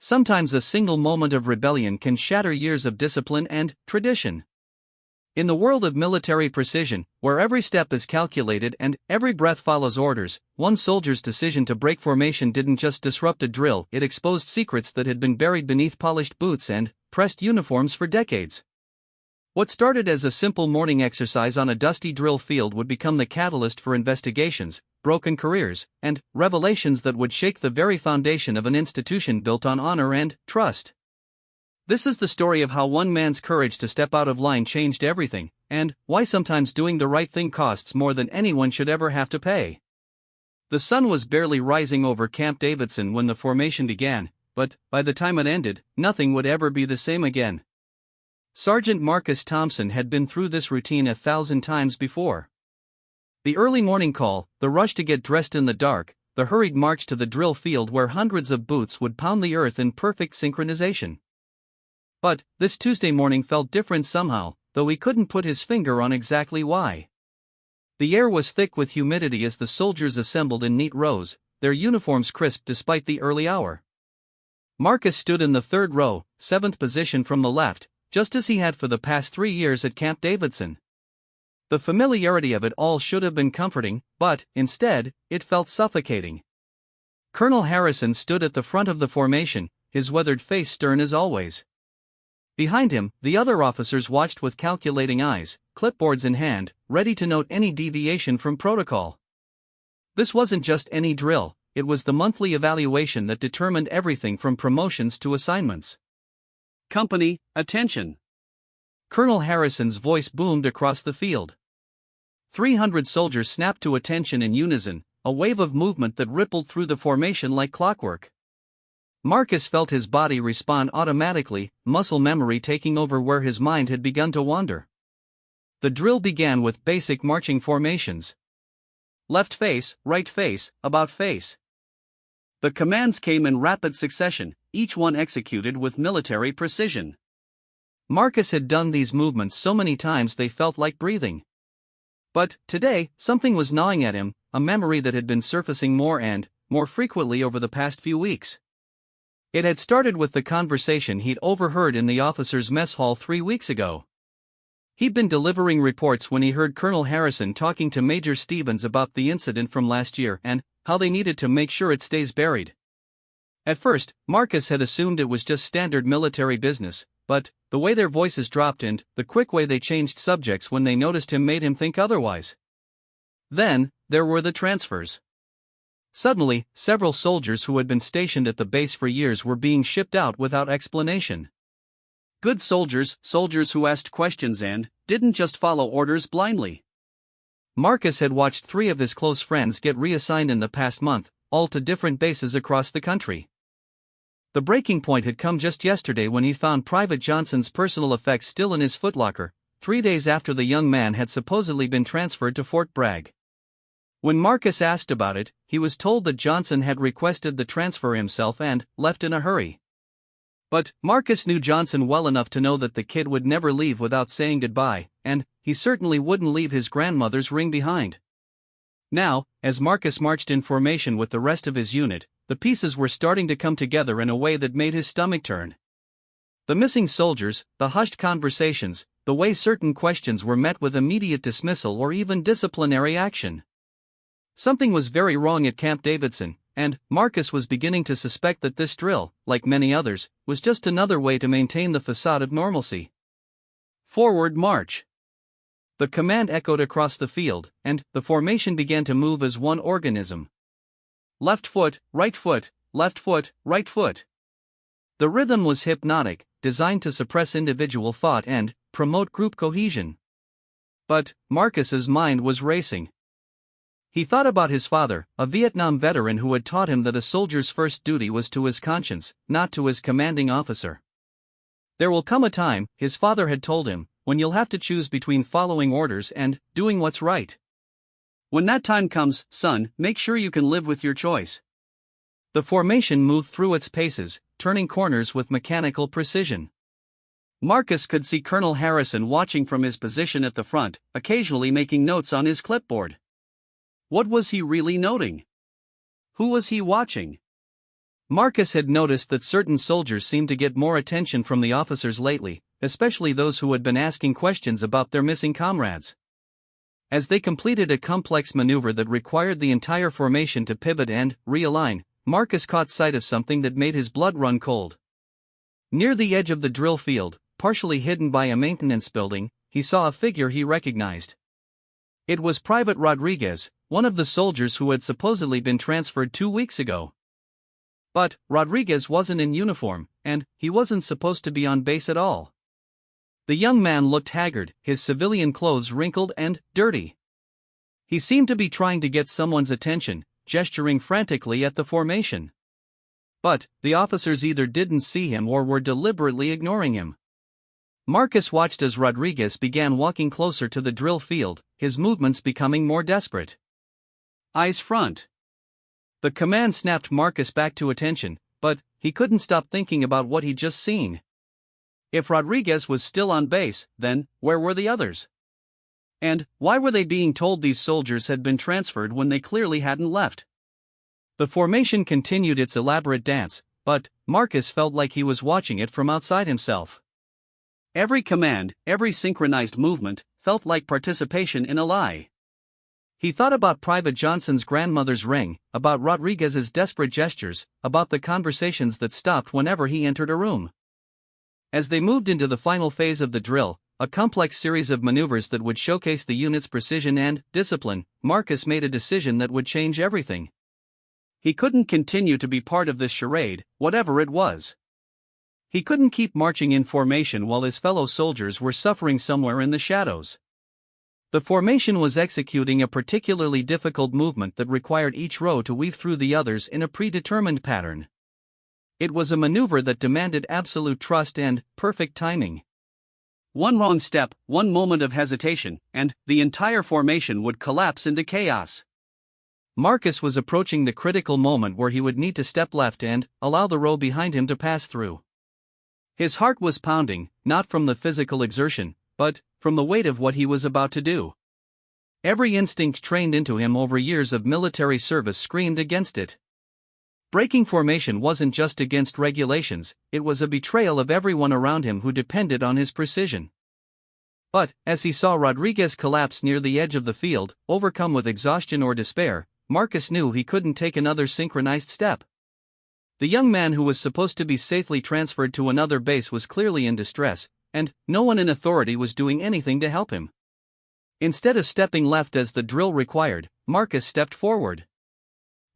Sometimes a single moment of rebellion can shatter years of discipline and tradition. In the world of military precision, where every step is calculated and every breath follows orders, one soldier's decision to break formation didn't just disrupt a drill, it exposed secrets that had been buried beneath polished boots and pressed uniforms for decades. What started as a simple morning exercise on a dusty drill field would become the catalyst for investigations, broken careers, and revelations that would shake the very foundation of an institution built on honor and trust. This is the story of how one man's courage to step out of line changed everything, and why sometimes doing the right thing costs more than anyone should ever have to pay. The sun was barely rising over Camp Davidson when the formation began, but by the time it ended, nothing would ever be the same again. Sergeant Marcus Thompson had been through this routine 1,000 times before. The early morning call, the rush to get dressed in the dark, the hurried march to the drill field where hundreds of boots would pound the earth in perfect synchronization. But this Tuesday morning felt different somehow, though he couldn't put his finger on exactly why. The air was thick with humidity as the soldiers assembled in neat rows, their uniforms crisp despite the early hour. Marcus stood in the third row, 7th position from the left, just as he had for the past 3 years at Camp Davidson. The familiarity of it all should have been comforting, but, instead, it felt suffocating. Colonel Harrison stood at the front of the formation, his weathered face stern as always. Behind him, the other officers watched with calculating eyes, clipboards in hand, ready to note any deviation from protocol. This wasn't just any drill, it was the monthly evaluation that determined everything from promotions to assignments. "Company, attention!" Colonel Harrison's voice boomed across the field. 300 soldiers snapped to attention in unison, a wave of movement that rippled through the formation like clockwork. Marcus felt his body respond automatically, muscle memory taking over where his mind had begun to wander. The drill began with basic marching formations. Left face, right face, about face. The commands came in rapid succession, each one executed with military precision. Marcus had done these movements so many times they felt like breathing. But, today, something was gnawing at him, a memory that had been surfacing more and more frequently over the past few weeks. It had started with the conversation he'd overheard in the officers' mess hall 3 weeks ago. He'd been delivering reports when he heard Colonel Harrison talking to Major Stevens about the incident from last year and how they needed to make sure it stays buried. At first, Marcus had assumed it was just standard military business, but the way their voices dropped and the quick way they changed subjects when they noticed him made him think otherwise. Then, there were the transfers. Suddenly, several soldiers who had been stationed at the base for years were being shipped out without explanation. Good soldiers, soldiers who asked questions and didn't just follow orders blindly. Marcus had watched 3 of his close friends get reassigned in the past month, all to different bases across the country. The breaking point had come just yesterday when he found Private Johnson's personal effects still in his footlocker, 3 days after the young man had supposedly been transferred to Fort Bragg. When Marcus asked about it, he was told that Johnson had requested the transfer himself and left in a hurry. But Marcus knew Johnson well enough to know that the kid would never leave without saying goodbye, and he certainly wouldn't leave his grandmother's ring behind. Now, as Marcus marched in formation with the rest of his unit, the pieces were starting to come together in a way that made his stomach turn. The missing soldiers, the hushed conversations, the way certain questions were met with immediate dismissal or even disciplinary action. Something was very wrong at Camp Davidson, and Marcus was beginning to suspect that this drill, like many others, was just another way to maintain the facade of normalcy. Forward march! The command echoed across the field, and the formation began to move as one organism. Left foot, right foot, left foot, right foot. The rhythm was hypnotic, designed to suppress individual thought and promote group cohesion. But Marcus's mind was racing. He thought about his father, a Vietnam veteran who had taught him that a soldier's first duty was to his conscience, not to his commanding officer. There will come a time, his father had told him, when you'll have to choose between following orders and doing what's right. When that time comes, son, make sure you can live with your choice. The formation moved through its paces, turning corners with mechanical precision. Marcus could see Colonel Harrison watching from his position at the front, occasionally making notes on his clipboard. What was he really noting? Who was he watching? Marcus had noticed that certain soldiers seemed to get more attention from the officers lately, especially those who had been asking questions about their missing comrades. As they completed a complex maneuver that required the entire formation to pivot and realign, Marcus caught sight of something that made his blood run cold. Near the edge of the drill field, partially hidden by a maintenance building, he saw a figure he recognized. It was Private Rodriguez, one of the soldiers who had supposedly been transferred 2 weeks ago. But Rodriguez wasn't in uniform, and he wasn't supposed to be on base at all. The young man looked haggard, his civilian clothes wrinkled and dirty. He seemed to be trying to get someone's attention, gesturing frantically at the formation. But the officers either didn't see him or were deliberately ignoring him. Marcus watched as Rodriguez began walking closer to the drill field, his movements becoming more desperate. Eyes front. The command snapped Marcus back to attention, but he couldn't stop thinking about what he'd just seen. If Rodriguez was still on base, then where were the others? And why were they being told these soldiers had been transferred when they clearly hadn't left? The formation continued its elaborate dance, but Marcus felt like he was watching it from outside himself. Every command, every synchronized movement, felt like participation in a lie. He thought about Private Johnson's grandmother's ring, about Rodriguez's desperate gestures, about the conversations that stopped whenever he entered a room. As they moved into the final phase of the drill, a complex series of maneuvers that would showcase the unit's precision and discipline, Marcus made a decision that would change everything. He couldn't continue to be part of this charade, whatever it was. He couldn't keep marching in formation while his fellow soldiers were suffering somewhere in the shadows. The formation was executing a particularly difficult movement that required each row to weave through the others in a predetermined pattern. It was a maneuver that demanded absolute trust and perfect timing. One wrong step, one moment of hesitation, and the entire formation would collapse into chaos. Marcus was approaching the critical moment where he would need to step left and allow the row behind him to pass through. His heart was pounding, not from the physical exertion, but from the weight of what he was about to do. Every instinct trained into him over years of military service screamed against it. Breaking formation wasn't just against regulations, it was a betrayal of everyone around him who depended on his precision. But, as he saw Rodriguez collapse near the edge of the field, overcome with exhaustion or despair, Marcus knew he couldn't take another synchronized step. The young man who was supposed to be safely transferred to another base was clearly in distress, and no one in authority was doing anything to help him. Instead of stepping left as the drill required, Marcus stepped forward.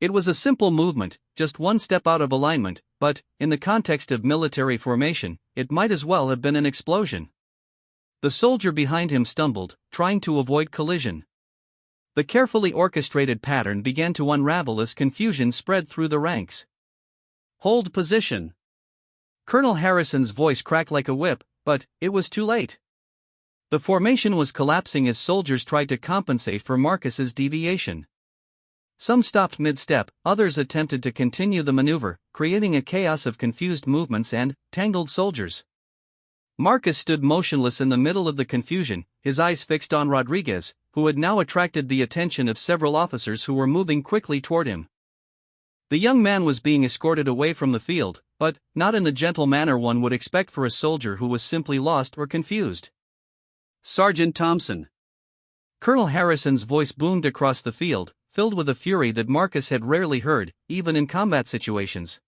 It was a simple movement, just one step out of alignment, but, in the context of military formation, it might as well have been an explosion. The soldier behind him stumbled, trying to avoid collision. The carefully orchestrated pattern began to unravel as confusion spread through the ranks. Hold position. Colonel Harrison's voice cracked like a whip, but it was too late. The formation was collapsing as soldiers tried to compensate for Marcus's deviation. Some stopped mid-step, others attempted to continue the maneuver, creating a chaos of confused movements and tangled soldiers. Marcus stood motionless in the middle of the confusion, his eyes fixed on Rodriguez, who had now attracted the attention of several officers who were moving quickly toward him. The young man was being escorted away from the field, but not in the gentle manner one would expect for a soldier who was simply lost or confused. Sergeant Thompson. Colonel Harrison's voice boomed across the field, filled with a fury that Marcus had rarely heard, even in combat situations.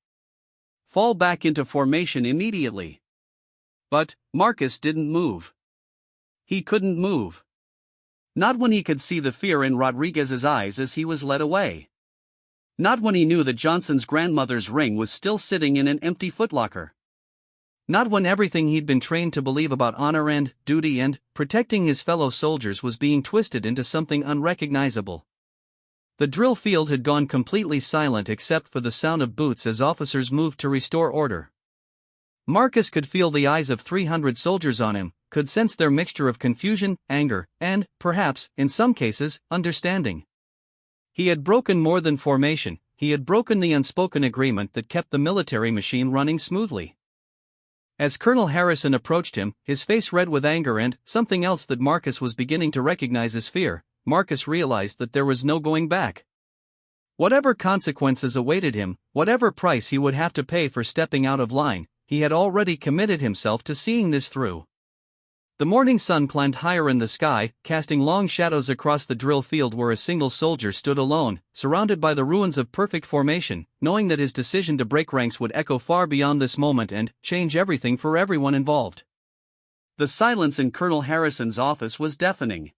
Fall back into formation immediately. But Marcus didn't move. He couldn't move. Not when he could see the fear in Rodriguez's eyes as he was led away. Not when he knew that Johnson's grandmother's ring was still sitting in an empty footlocker. Not when everything he'd been trained to believe about honor and duty and protecting his fellow soldiers was being twisted into something unrecognizable. The drill field had gone completely silent except for the sound of boots as officers moved to restore order. Marcus could feel the eyes of 300 soldiers on him, could sense their mixture of confusion, anger, and, perhaps, in some cases, understanding. He had broken more than formation, he had broken the unspoken agreement that kept the military machine running smoothly. As Colonel Harrison approached him, his face red with anger and something else that Marcus was beginning to recognize as fear, Marcus realized that there was no going back. Whatever consequences awaited him, whatever price he would have to pay for stepping out of line, he had already committed himself to seeing this through. The morning sun climbed higher in the sky, casting long shadows across the drill field where a single soldier stood alone, surrounded by the ruins of perfect formation, knowing that his decision to break ranks would echo far beyond this moment and change everything for everyone involved. The silence in Colonel Harrison's office was deafening.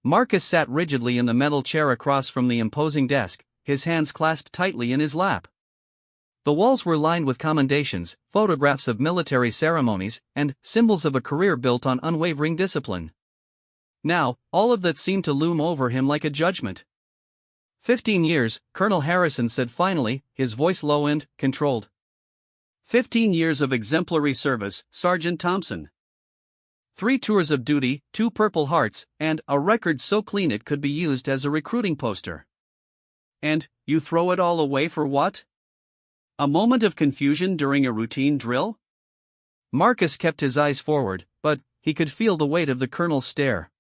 Marcus sat rigidly in the metal chair across from the imposing desk, his hands clasped tightly in his lap. The walls were lined with commendations, photographs of military ceremonies, and symbols of a career built on unwavering discipline. Now, all of that seemed to loom over him like a judgment. 15 years, Colonel Harrison said finally, his voice low and controlled. 15 years of exemplary service, Sergeant Thompson. 3 tours of duty, 2 Purple Hearts, and a record so clean it could be used as a recruiting poster. And you throw it all away for what? A moment of confusion during a routine drill? Marcus kept his eyes forward, but he could feel the weight of the colonel's stare.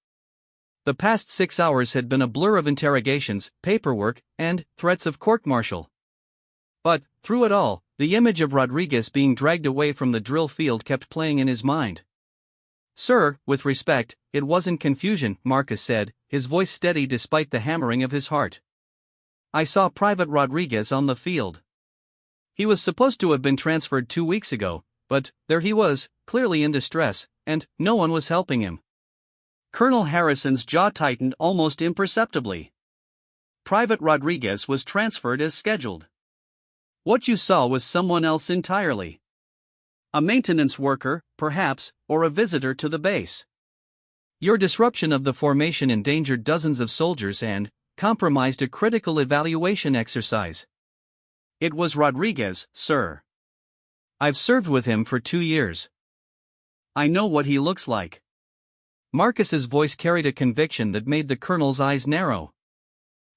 The past 6 hours had been a blur of interrogations, paperwork, and threats of court-martial. But, through it all, the image of Rodriguez being dragged away from the drill field kept playing in his mind. "Sir, with respect, it wasn't confusion," Marcus said, his voice steady despite the hammering of his heart. "I saw Private Rodriguez on the field. He was supposed to have been transferred 2 weeks ago, but there he was, clearly in distress, and no one was helping him." Colonel Harrison's jaw tightened almost imperceptibly. Private Rodriguez was transferred as scheduled. What you saw was someone else entirely. A maintenance worker, perhaps, or a visitor to the base. Your disruption of the formation endangered dozens of soldiers and compromised a critical evaluation exercise. It was Rodriguez, sir. I've served with him for 2 years. I know what he looks like. Marcus's voice carried a conviction that made the colonel's eyes narrow.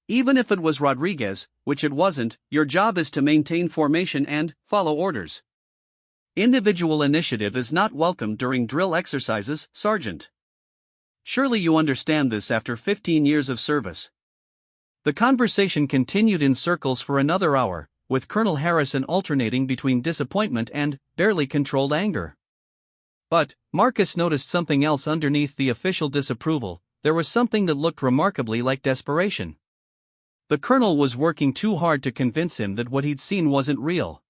Even if it was Rodriguez, which it wasn't, your job is to maintain formation and follow orders. Individual initiative is not welcome during drill exercises, Sergeant. Surely you understand this after 15 years of service. The conversation continued in circles for another hour, with Colonel Harrison alternating between disappointment and barely controlled anger. But Marcus noticed something else underneath the official disapproval. There was something that looked remarkably like desperation. The colonel was working too hard to convince him that what he'd seen wasn't real.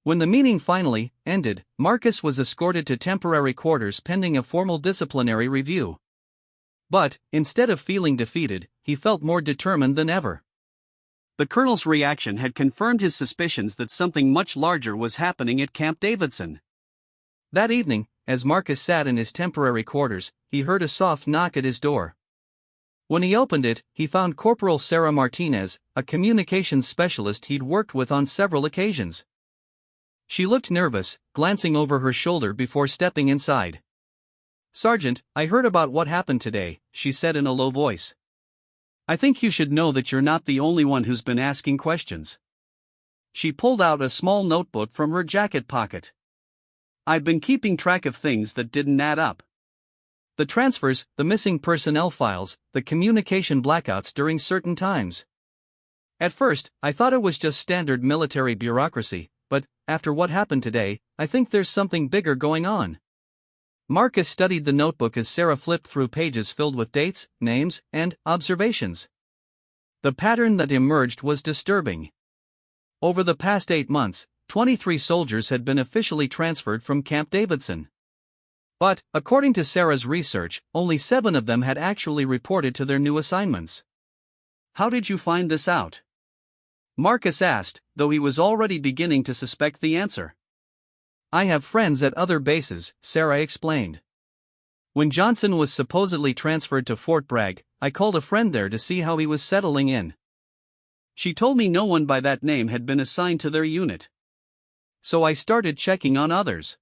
When the meeting finally ended, Marcus was escorted to temporary quarters pending a formal disciplinary review. But, instead of feeling defeated, he felt more determined than ever. The colonel's reaction had confirmed his suspicions that something much larger was happening at Camp Davidson. That evening, as Marcus sat in his temporary quarters, he heard a soft knock at his door. When he opened it, he found Corporal Sarah Martinez, a communications specialist he'd worked with on several occasions. She looked nervous, glancing over her shoulder before stepping inside. "Sergeant, I heard about what happened today," she said in a low voice. "I think you should know that you're not the only one who's been asking questions." She pulled out a small notebook from her jacket pocket. "I've been keeping track of things that didn't add up. The transfers, the missing personnel files, the communication blackouts during certain times. At first, I thought it was just standard military bureaucracy, but after what happened today, I think there's something bigger going on." Marcus studied the notebook as Sarah flipped through pages filled with dates, names, and observations. The pattern that emerged was disturbing. Over the past 8 months, 23 soldiers had been officially transferred from Camp Davidson. But, according to Sarah's research, only 7 of them had actually reported to their new assignments. "How did you find this out?" Marcus asked, though he was already beginning to suspect the answer. "I have friends at other bases," Sarah explained. "When Johnson was supposedly transferred to Fort Bragg, I called a friend there to see how he was settling in. She told me no one by that name had been assigned to their unit. So I started checking on others.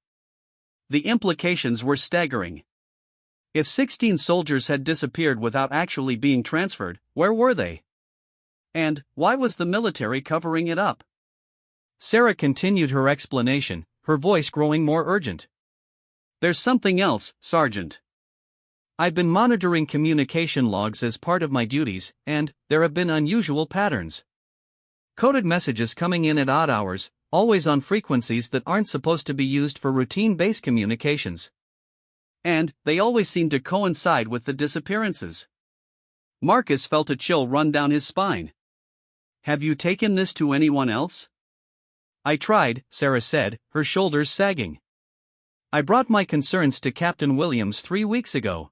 The implications were staggering. If 16 soldiers had disappeared without actually being transferred, where were they? And why was the military covering it up?" Sarah continued her explanation, her voice growing more urgent. "There's something else, Sergeant. I've been monitoring communication logs as part of my duties, and there have been unusual patterns. Coded messages coming in at odd hours, always on frequencies that aren't supposed to be used for routine-based communications. And they always seem to coincide with the disappearances. Marcus felt a chill run down his spine. "Have you taken this to anyone else?" "I tried," Sarah said, her shoulders sagging. "I brought my concerns to Captain Williams 3 weeks ago.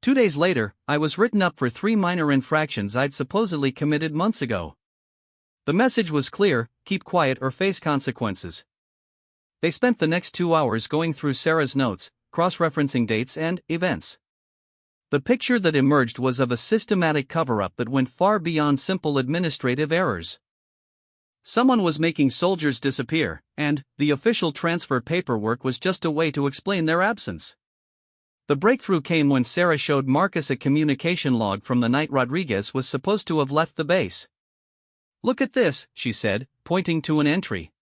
2 days later, I was written up for 3 minor infractions I'd supposedly committed months ago. The message was clear: keep quiet or face consequences." They spent the next 2 hours going through Sarah's notes, cross-referencing dates and events. The picture that emerged was of a systematic cover-up that went far beyond simple administrative errors. Someone was making soldiers disappear, and the official transfer paperwork was just a way to explain their absence. The breakthrough came when Sarah showed Marcus a communication log from the night Rodriguez was supposed to have left the base. "Look at this," she said, pointing to an entry.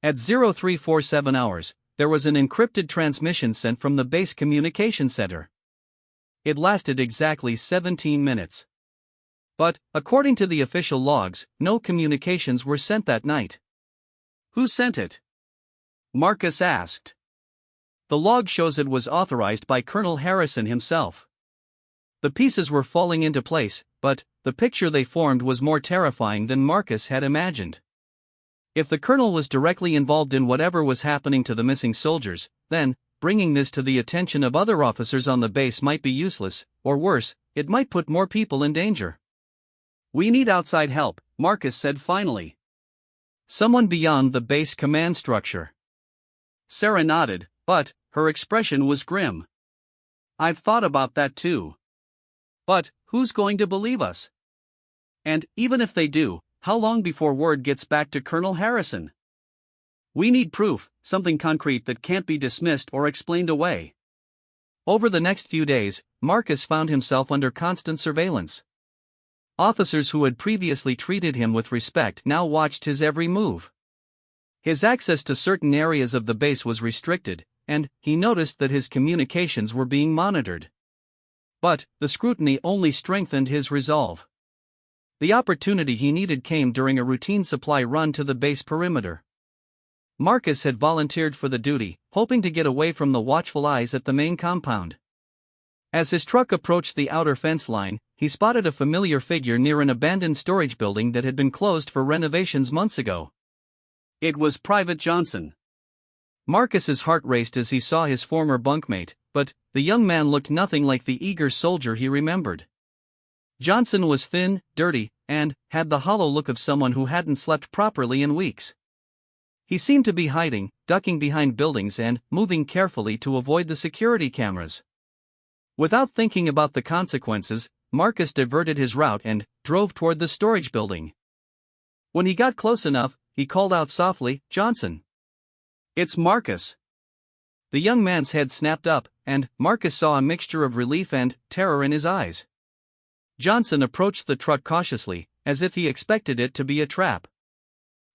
At 0347 hours, there was an encrypted transmission sent from the base communication center. It lasted exactly 17 minutes. But, according to the official logs, no communications were sent that night. "Who sent it?" Marcus asked. The log shows it was authorized by Colonel Harrison himself. The pieces were falling into place, but the picture they formed was more terrifying than Marcus had imagined. If the colonel was directly involved in whatever was happening to the missing soldiers, then bringing this to the attention of other officers on the base might be useless, or worse, it might put more people in danger. "We need outside help," Marcus said finally. "Someone beyond the base command structure." Sarah nodded, but her expression was grim. "I've thought about that too. But who's going to believe us? And even if they do, how long before word gets back to Colonel Harrison? We need proof, something concrete that can't be dismissed or explained away." Over the next few days, Marcus found himself under constant surveillance. Officers who had previously treated him with respect now watched his every move. His access to certain areas of the base was restricted, and he noticed that his communications were being monitored. But the scrutiny only strengthened his resolve. The opportunity he needed came during a routine supply run to the base perimeter. Marcus had volunteered for the duty, hoping to get away from the watchful eyes at the main compound. As his truck approached the outer fence line, he spotted a familiar figure near an abandoned storage building that had been closed for renovations months ago. It was Private Johnson. Marcus's heart raced as he saw his former bunkmate, but the young man looked nothing like the eager soldier he remembered. Johnson was thin, dirty, and had the hollow look of someone who hadn't slept properly in weeks. He seemed to be hiding, ducking behind buildings and moving carefully to avoid the security cameras. Without thinking about the consequences, Marcus diverted his route and drove toward the storage building. When he got close enough, he called out softly, "Johnson." "It's Marcus." The young man's head snapped up, and Marcus saw a mixture of relief and terror in his eyes. Johnson approached the truck cautiously, as if he expected it to be a trap.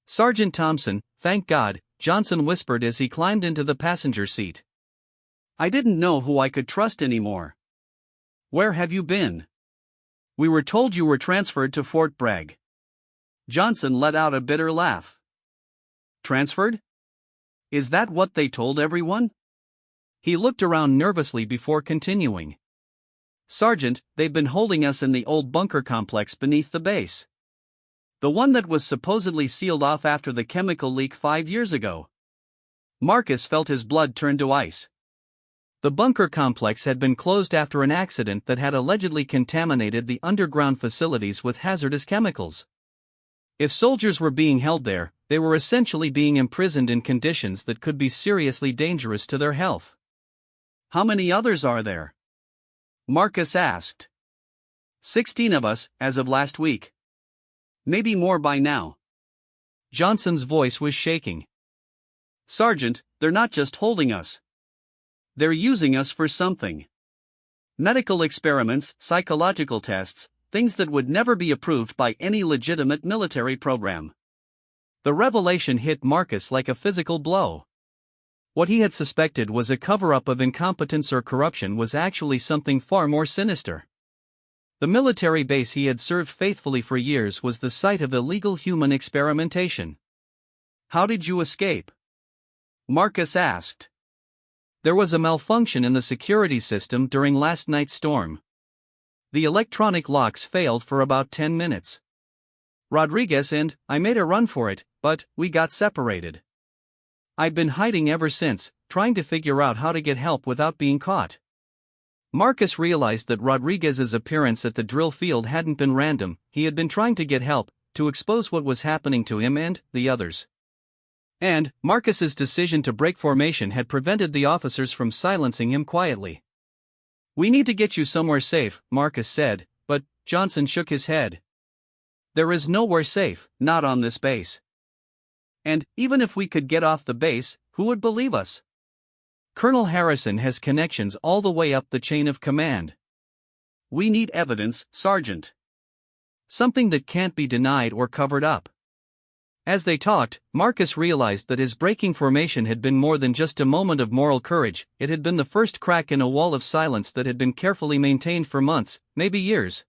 "Sergeant Thompson, thank God," Johnson whispered as he climbed into the passenger seat. "I didn't know who I could trust anymore." "Where have you been?" "We were told you were transferred to Fort Bragg." Johnson let out a bitter laugh. "Transferred? Is that what they told everyone?" He looked around nervously before continuing. "Sergeant, they've been holding us in the old bunker complex beneath the base. The one that was supposedly sealed off after the chemical leak 5 years ago." Marcus felt his blood turn to ice. The bunker complex had been closed after an accident that had allegedly contaminated the underground facilities with hazardous chemicals. If soldiers were being held there, they were essentially being imprisoned in conditions that could be seriously dangerous to their health. "How many others are there?" Marcus asked. 16 of us, as of last week. Maybe more by now." Johnson's voice was shaking. "Sergeant, they're not just holding us. They're using us for something. Medical experiments, psychological tests, things that would never be approved by any legitimate military program." The revelation hit Marcus like a physical blow. What he had suspected was a cover-up of incompetence or corruption was actually something far more sinister. The military base he had served faithfully for years was the site of illegal human experimentation. "How did you escape?" Marcus asked. "There was a malfunction in the security system during last night's storm. The electronic locks failed for about 10 minutes. Rodriguez and I made a run for it, but we got separated. I've been hiding ever since, trying to figure out how to get help without being caught." Marcus realized that Rodriguez's appearance at the drill field hadn't been random. He had been trying to get help, to expose what was happening to him and the others. And Marcus's decision to break formation had prevented the officers from silencing him quietly. "We need to get you somewhere safe," Marcus said, but Johnson shook his head. "There is nowhere safe, not on this base. And even if we could get off the base, who would believe us? Colonel Harrison has connections all the way up the chain of command. We need evidence, Sergeant. Something that can't be denied or covered up." As they talked, Marcus realized that his breaking formation had been more than just a moment of moral courage. It had been the first crack in a wall of silence that had been carefully maintained for months, maybe years.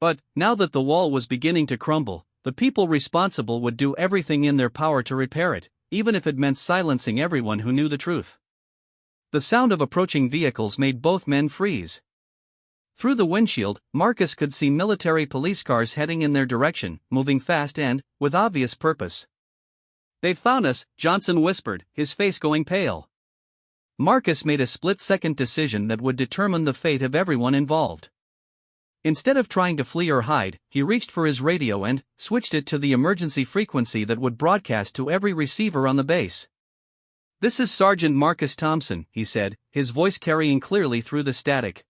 But now that the wall was beginning to crumble, the people responsible would do everything in their power to repair it, even if it meant silencing everyone who knew the truth. The sound of approaching vehicles made both men freeze. Through the windshield, Marcus could see military police cars heading in their direction, moving fast and with obvious purpose. "They've found us," Johnson whispered, his face going pale. Marcus made a split-second decision that would determine the fate of everyone involved. Instead of trying to flee or hide, he reached for his radio and switched it to the emergency frequency that would broadcast to every receiver on the base. "This is Sergeant Marcus Thompson," he said, his voice carrying clearly through the static.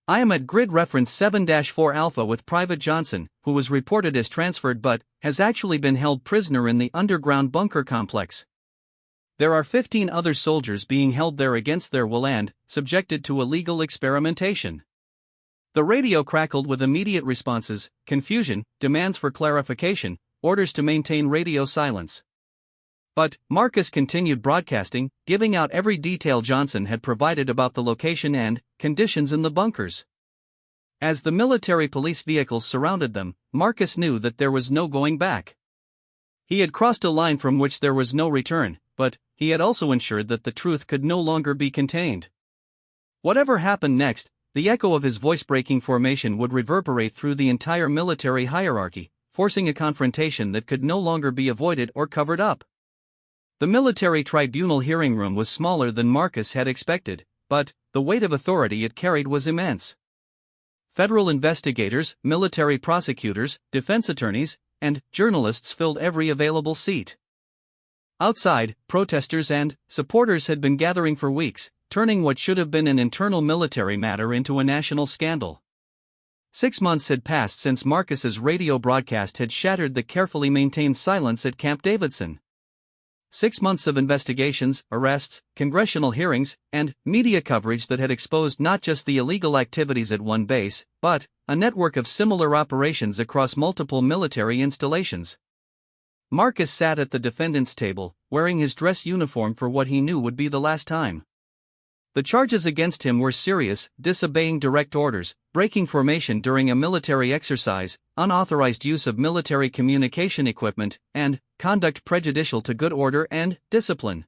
"I am at grid reference 7-4 Alpha with Private Johnson, who was reported as transferred but has actually been held prisoner in the underground bunker complex. There are 15 other soldiers being held there against their will and subjected to illegal experimentation." The radio crackled with immediate responses, confusion, demands for clarification, orders to maintain radio silence. But Marcus continued broadcasting, giving out every detail Johnson had provided about the location and conditions in the bunkers. As the military police vehicles surrounded them, Marcus knew that there was no going back. He had crossed a line from which there was no return, but he had also ensured that the truth could no longer be contained. Whatever happened next, the echo of his voice-breaking formation would reverberate through the entire military hierarchy, forcing a confrontation that could no longer be avoided or covered up. The military tribunal hearing room was smaller than Marcus had expected, but the weight of authority it carried was immense. Federal investigators, military prosecutors, defense attorneys, and journalists filled every available seat. Outside, protesters and supporters had been gathering for weeks, turning what should have been an internal military matter into a national scandal. 6 months had passed since Marcus's radio broadcast had shattered the carefully maintained silence at Camp Davidson. 6 months of investigations, arrests, congressional hearings, and media coverage that had exposed not just the illegal activities at one base, but a network of similar operations across multiple military installations. Marcus sat at the defendant's table, wearing his dress uniform for what he knew would be the last time. The charges against him were serious: disobeying direct orders, breaking formation during a military exercise, unauthorized use of military communication equipment, and conduct prejudicial to good order and discipline.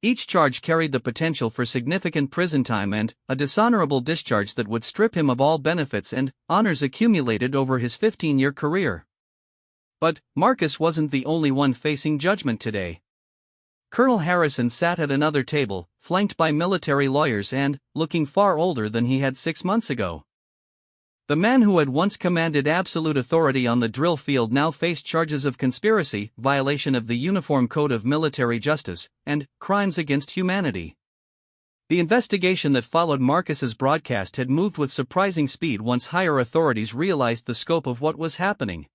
Each charge carried the potential for significant prison time and a dishonorable discharge that would strip him of all benefits and honors accumulated over his 15-year career. But Marcus wasn't the only one facing judgment today. Colonel Harrison sat at another table, flanked by military lawyers and looking far older than he had 6 months ago. The man who had once commanded absolute authority on the drill field now faced charges of conspiracy, violation of the Uniform Code of Military Justice, and crimes against humanity. The investigation that followed Marcus's broadcast had moved with surprising speed once higher authorities realized the scope of what was happening.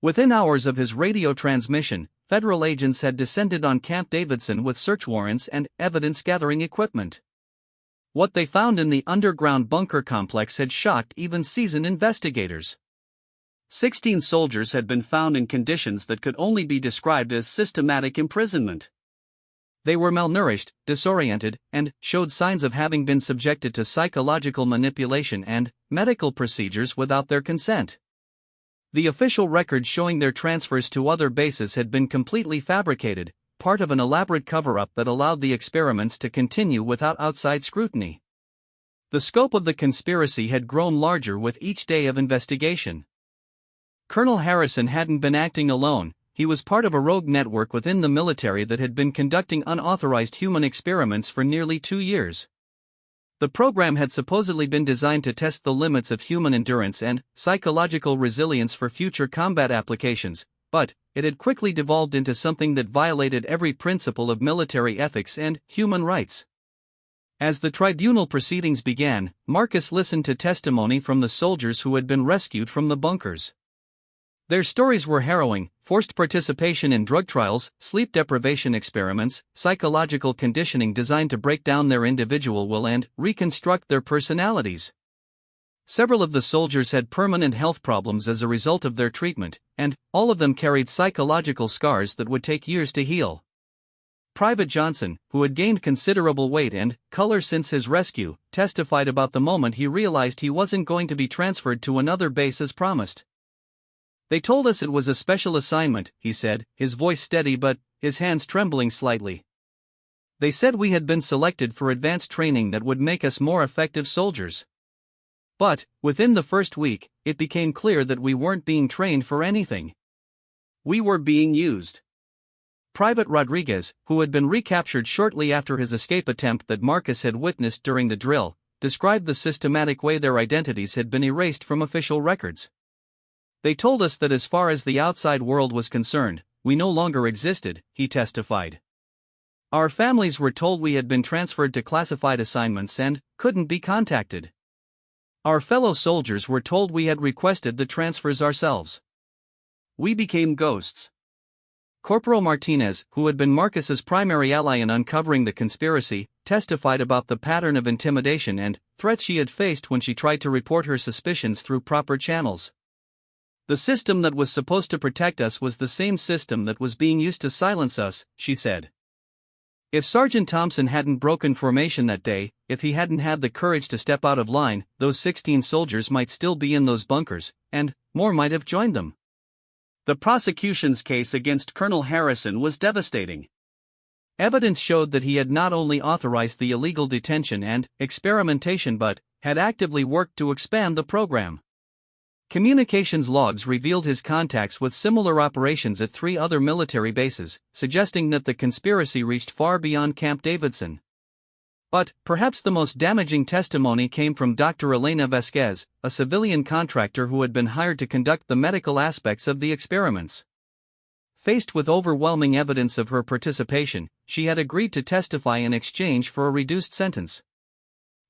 Within hours of his radio transmission, federal agents had descended on Camp Davidson with search warrants and evidence-gathering equipment. What they found in the underground bunker complex had shocked even seasoned investigators. 16 soldiers had been found in conditions that could only be described as systematic imprisonment. They were malnourished, disoriented, and showed signs of having been subjected to psychological manipulation and medical procedures without their consent. The official records showing their transfers to other bases had been completely fabricated, part of an elaborate cover-up that allowed the experiments to continue without outside scrutiny. The scope of the conspiracy had grown larger with each day of investigation. Colonel Harrison hadn't been acting alone. He was part of a rogue network within the military that had been conducting unauthorized human experiments for nearly 2 years. The program had supposedly been designed to test the limits of human endurance and psychological resilience for future combat applications, but it had quickly devolved into something that violated every principle of military ethics and human rights. As the tribunal proceedings began, Marcus listened to testimony from the soldiers who had been rescued from the bunkers. Their stories were harrowing: forced participation in drug trials, sleep deprivation experiments, psychological conditioning designed to break down their individual will and reconstruct their personalities. Several of the soldiers had permanent health problems as a result of their treatment, and all of them carried psychological scars that would take years to heal. Private Johnson, who had gained considerable weight and color since his rescue, testified about the moment he realized he wasn't going to be transferred to another base as promised. "They told us it was a special assignment," he said, his voice steady but his hands trembling slightly. "They said we had been selected for advanced training that would make us more effective soldiers. But, within the first week, it became clear that we weren't being trained for anything. We were being used." Private Rodriguez, who had been recaptured shortly after his escape attempt that Marcus had witnessed during the drill, described the systematic way their identities had been erased from official records. "They told us that as far as the outside world was concerned, we no longer existed," he testified. "Our families were told we had been transferred to classified assignments and couldn't be contacted. Our fellow soldiers were told we had requested the transfers ourselves. We became ghosts." Corporal Martinez, who had been Marcus's primary ally in uncovering the conspiracy, testified about the pattern of intimidation and threats she had faced when she tried to report her suspicions through proper channels. "The system that was supposed to protect us was the same system that was being used to silence us," she said. "If Sergeant Thompson hadn't broken formation that day, if he hadn't had the courage to step out of line, those 16 soldiers might still be in those bunkers, and more might have joined them." The prosecution's case against Colonel Harrison was devastating. Evidence showed that he had not only authorized the illegal detention and experimentation but had actively worked to expand the program. Communications logs revealed his contacts with similar operations at 3 other military bases, suggesting that the conspiracy reached far beyond Camp Davidson. But perhaps the most damaging testimony came from Dr. Elena Vasquez, a civilian contractor who had been hired to conduct the medical aspects of the experiments. Faced with overwhelming evidence of her participation, she had agreed to testify in exchange for a reduced sentence.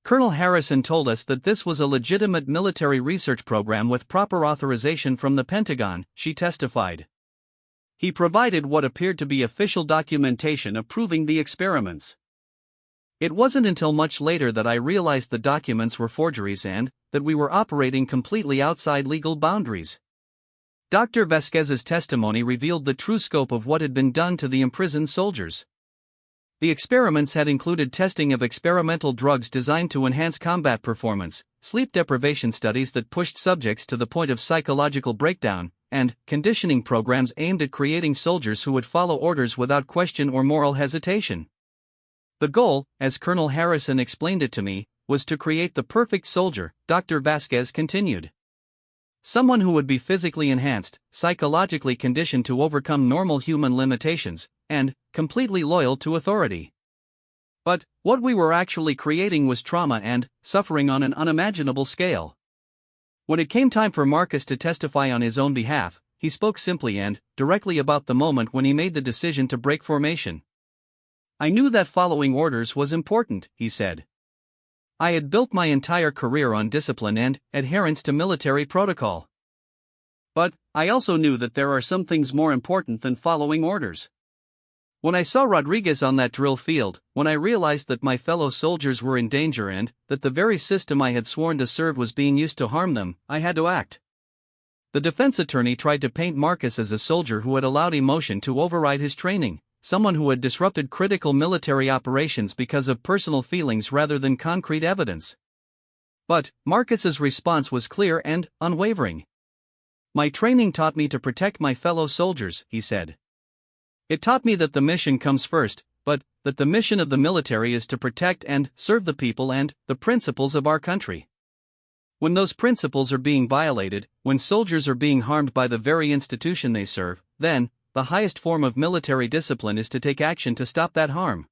"Colonel Harrison told us that this was a legitimate military research program with proper authorization from the Pentagon," she testified. "He provided what appeared to be official documentation approving the experiments. It wasn't until much later that I realized the documents were forgeries and that we were operating completely outside legal boundaries." Dr. Vasquez's testimony revealed the true scope of what had been done to the imprisoned soldiers. The experiments had included testing of experimental drugs designed to enhance combat performance, sleep deprivation studies that pushed subjects to the point of psychological breakdown, and conditioning programs aimed at creating soldiers who would follow orders without question or moral hesitation. "The goal, as Colonel Harrison explained it to me, was to create the perfect soldier," Dr. Vasquez continued. "Someone who would be physically enhanced, psychologically conditioned to overcome normal human limitations, and completely loyal to authority. But what we were actually creating was trauma and suffering on an unimaginable scale." When it came time for Marcus to testify on his own behalf, he spoke simply and directly about the moment when he made the decision to break formation. "I knew that following orders was important," he said. "I had built my entire career on discipline and adherence to military protocol. But I also knew that there are some things more important than following orders. When I saw Rodriguez on that drill field, when I realized that my fellow soldiers were in danger and that the very system I had sworn to serve was being used to harm them, I had to act." The defense attorney tried to paint Marcus as a soldier who had allowed emotion to override his training, someone who had disrupted critical military operations because of personal feelings rather than concrete evidence. But Marcus's response was clear and unwavering. "My training taught me to protect my fellow soldiers," he said. "It taught me that the mission comes first, but that the mission of the military is to protect and serve the people and the principles of our country. When those principles are being violated, when soldiers are being harmed by the very institution they serve, then the highest form of military discipline is to take action to stop that harm."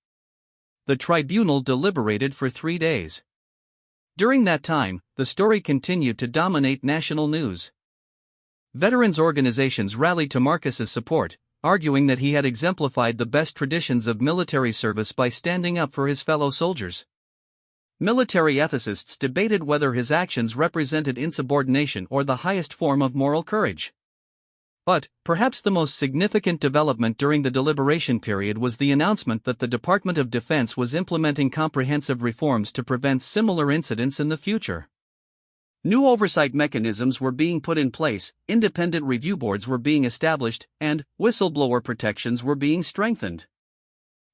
The tribunal deliberated for 3 days. During that time, the story continued to dominate national news. Veterans organizations rallied to Marcus's support, arguing that he had exemplified the best traditions of military service by standing up for his fellow soldiers. Military ethicists debated whether his actions represented insubordination or the highest form of moral courage. But perhaps the most significant development during the deliberation period was the announcement that the Department of Defense was implementing comprehensive reforms to prevent similar incidents in the future. New oversight mechanisms were being put in place, independent review boards were being established, and whistleblower protections were being strengthened.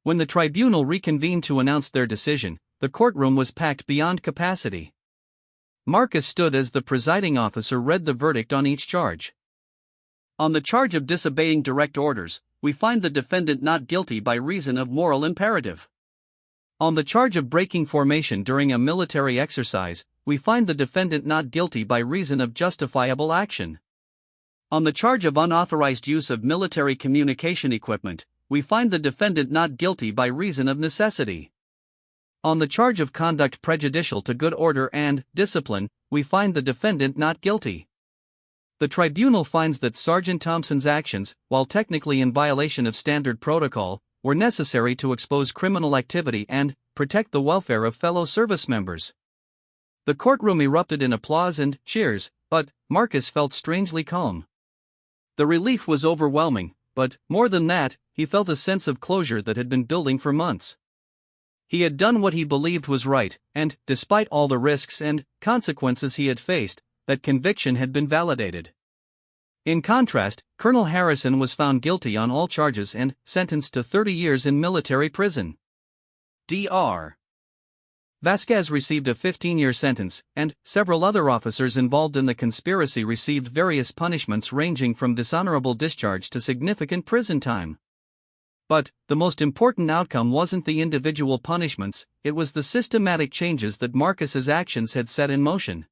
When the tribunal reconvened to announce their decision, the courtroom was packed beyond capacity. Marcus stood as the presiding officer read the verdict on each charge. "On the charge of disobeying direct orders, we find the defendant not guilty by reason of moral imperative. On the charge of breaking formation during a military exercise, we find the defendant not guilty by reason of justifiable action. On the charge of unauthorized use of military communication equipment, we find the defendant not guilty by reason of necessity. On the charge of conduct prejudicial to good order and discipline, we find the defendant not guilty." The tribunal finds that Sergeant Thompson's actions, while technically in violation of standard protocol, were necessary to expose criminal activity and protect the welfare of fellow service members. The courtroom erupted in applause and cheers, but Marcus felt strangely calm. The relief was overwhelming, but more than that, he felt a sense of closure that had been building for months. He had done what he believed was right, and, despite all the risks and consequences he had faced, that conviction had been validated. In contrast, Colonel Harrison was found guilty on all charges and sentenced to 30 years in military prison. Dr. Vasquez received a 15-year sentence, and several other officers involved in the conspiracy received various punishments ranging from dishonorable discharge to significant prison time. But the most important outcome wasn't the individual punishments, it was the systematic changes that Marcus's actions had set in motion.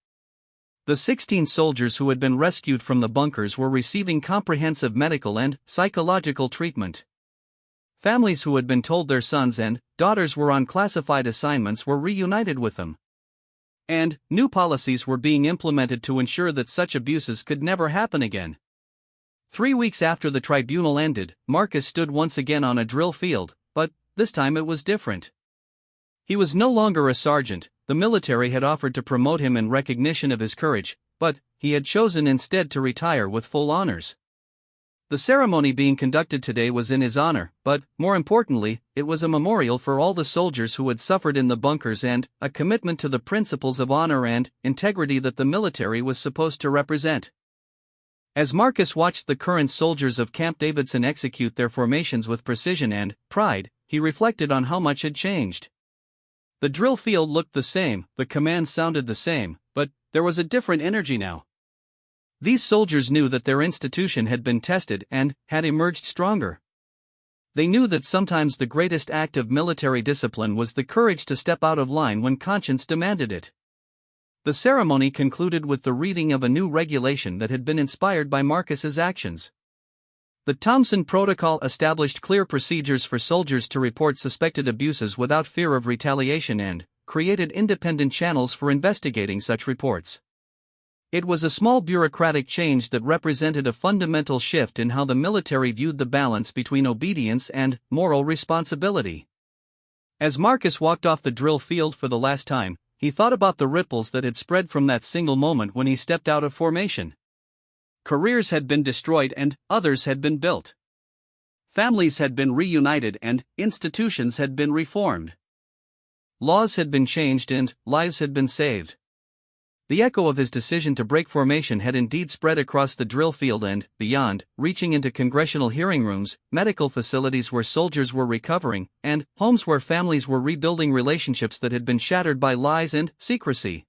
The 16 soldiers who had been rescued from the bunkers were receiving comprehensive medical and psychological treatment. Families who had been told their sons and daughters were on classified assignments were reunited with them. And new policies were being implemented to ensure that such abuses could never happen again. 3 weeks after the tribunal ended, Marcus stood once again on a drill field, but this time it was different. He was no longer a sergeant. The military had offered to promote him in recognition of his courage, but he had chosen instead to retire with full honors. The ceremony being conducted today was in his honor, but, more importantly, it was a memorial for all the soldiers who had suffered in the bunkers and a commitment to the principles of honor and integrity that the military was supposed to represent. As Marcus watched the current soldiers of Camp Davidson execute their formations with precision and pride, he reflected on how much had changed. The drill field looked the same, the commands sounded the same, but there was a different energy now. These soldiers knew that their institution had been tested and had emerged stronger. They knew that sometimes the greatest act of military discipline was the courage to step out of line when conscience demanded it. The ceremony concluded with the reading of a new regulation that had been inspired by Marcus's actions. The Thompson Protocol established clear procedures for soldiers to report suspected abuses without fear of retaliation and created independent channels for investigating such reports. It was a small bureaucratic change that represented a fundamental shift in how the military viewed the balance between obedience and moral responsibility. As Marcus walked off the drill field for the last time, he thought about the ripples that had spread from that single moment when he stepped out of formation. Careers had been destroyed and others had been built. Families had been reunited and institutions had been reformed. Laws had been changed and lives had been saved. The echo of his decision to break formation had indeed spread across the drill field and beyond, reaching into congressional hearing rooms, medical facilities where soldiers were recovering, and homes where families were rebuilding relationships that had been shattered by lies and secrecy.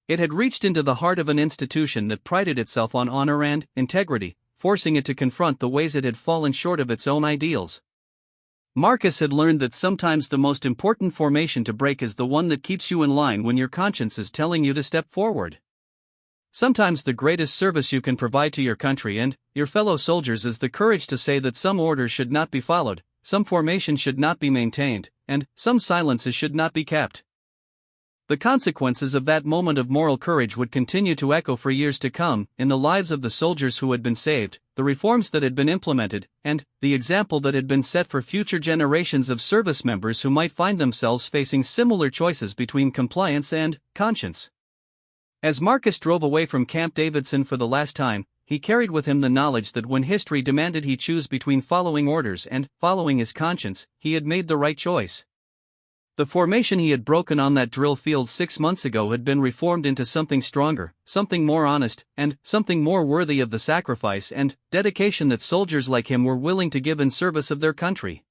It had reached into the heart of an institution that prided itself on honor and integrity, forcing it to confront the ways it had fallen short of its own ideals. Marcus had learned that sometimes the most important formation to break is the one that keeps you in line when your conscience is telling you to step forward. Sometimes the greatest service you can provide to your country and your fellow soldiers is the courage to say that some orders should not be followed, some formations should not be maintained, and some silences should not be kept. The consequences of that moment of moral courage would continue to echo for years to come, in the lives of the soldiers who had been saved, the reforms that had been implemented, and the example that had been set for future generations of service members who might find themselves facing similar choices between compliance and conscience. As Marcus drove away from Camp Davidson for the last time, he carried with him the knowledge that when history demanded he choose between following orders and following his conscience, he had made the right choice. The formation he had broken on that drill field 6 months ago had been reformed into something stronger, something more honest, and something more worthy of the sacrifice and dedication that soldiers like him were willing to give in service of their country.